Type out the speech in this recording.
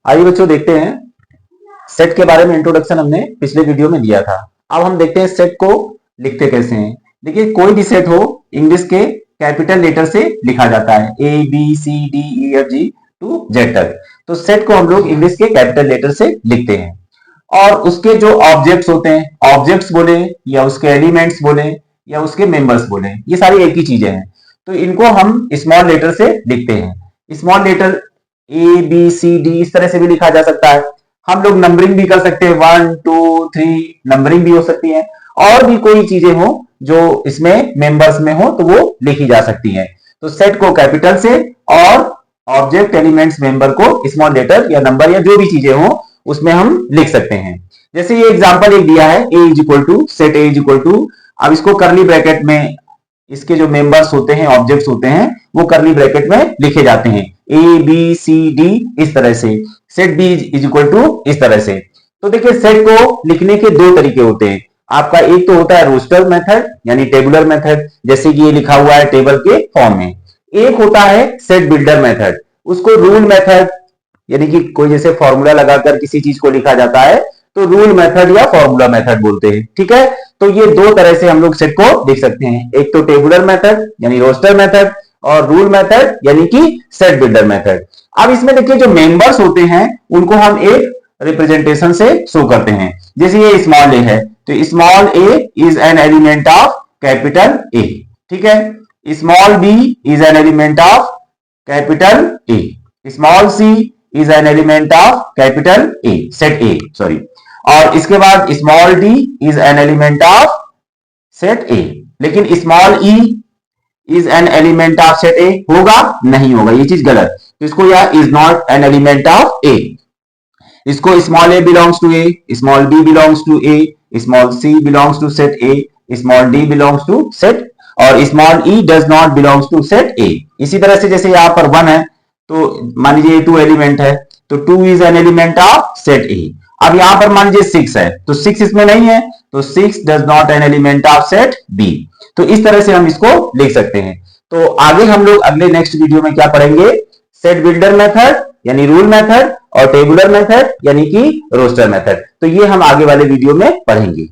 आइए बच्चों देखते हैं, सेट के बारे में इंट्रोडक्शन हमने पिछले वीडियो में दिया था। अब हम देखते हैं सेट को लिखते कैसे हैं। देखिए, कोई भी सेट हो इंग्लिश के कैपिटल लेटर से लिखा जाता है, A B C D E F G to Z तक। तो सेट को हम लोग इंग्लिश के कैपिटल लेटर से लिखते हैं और उसके जो ऑब्जेक्ट्स होते हैं, ऑब्जेक्ट्स बोले या उसके एलिमेंट्स बोले या उसके मेंबर्स बोले, ये सारी एक ही चीजें हैं। तो इनको हम स्मॉल लेटर से लिखते हैं। Small letter a B C d इस तरह से भी लिखा जा सकता है। हम लोग नंबरिंग भी कर सकते हैं, 1 2 3 नंबरिंग भी हो सकती है। और भी कोई चीजें हो जो इसमें मेंबर्स में हो तो वो लिखी जा सकती है। तो सेट को कैपिटल से और ऑब्जेक्ट एलिमेंट्स मेंबर को स्मॉल लेटर या नंबर या जो भी चीजें हो उसमें हम लिख सकते हैं। जैसे ये एग्जांपल एक दिया है, a is equal to set a is equal to, अब इसको करली ब्रैकेट में इसके जो मेंबर्स होते हैं, ऑब्जेक्ट्स होते हैं, वो करली ब्रैकेट में लिखे जाते हैं, ए बी सी डी इस तरह से, set B is equal to इस तरह से। तो देखिए, सेट को लिखने के दो तरीके होते हैं। आपका एक तो होता है रोस्टर मेथड यानी टेबुलर मेथड, जैसे कि ये लिखा हुआ है टेबल के फॉर्म में। एक होता है सेट बिल्डर मेथड, उसको रूल मेथड यानी कि कोई जैसे फॉर्मूला लगाकर किसी चीज को लिखा जाता है तो रूल मेथड या फॉर्मूला मेथड बोलते हैं। ठीक है, तो ये दो तरह से हम लोग सेट को लिख सकते हैं, एक तो टेबुलर मेथड यानी रोस्टर मेथड और रूल मेथड यानी कि सेट बिल्डर मेथड। अब इसमें देखिए, जो मेंबर्स होते हैं उनको हम एक रिप्रेजेंटेशन से शो करते हैं। जैसे ये स्मॉल ए है तो small a is an element of capital A. ठीक है, small b is an element of capital A, small c is an element of capital A, set A sorry, और इसके बाद small d is an element of set A. लेकिन small e is an element of set A होगा? नहीं होगा, ये चीज गलत। तो इसको या is not an element of A, इसको small A belongs to A, small b belongs to A, small c belongs to set A, small d belongs to set, और small e does not belongs to set A. इसी तरह से जैसे यहाँ पर 1 है तो मान लीजिए 2 एलिमेंट है तो 2 is an element of set ए। अब यहां पर मान लीजिए 6 है तो 6 इसमें नहीं है तो 6 does not an element of set B. तो इस तरह से हम इसको लिख सकते हैं। तो आगे हम लोग अगले नेक्स्ट वीडियो में क्या पढ़ेंगे, सेट बिल्डर मेथड यानी रूल मेथड और टेबुलर मेथड यानी कि रोस्टर मेथड। तो ये हम आगे वाले वीडियो में पढ़ेंगे।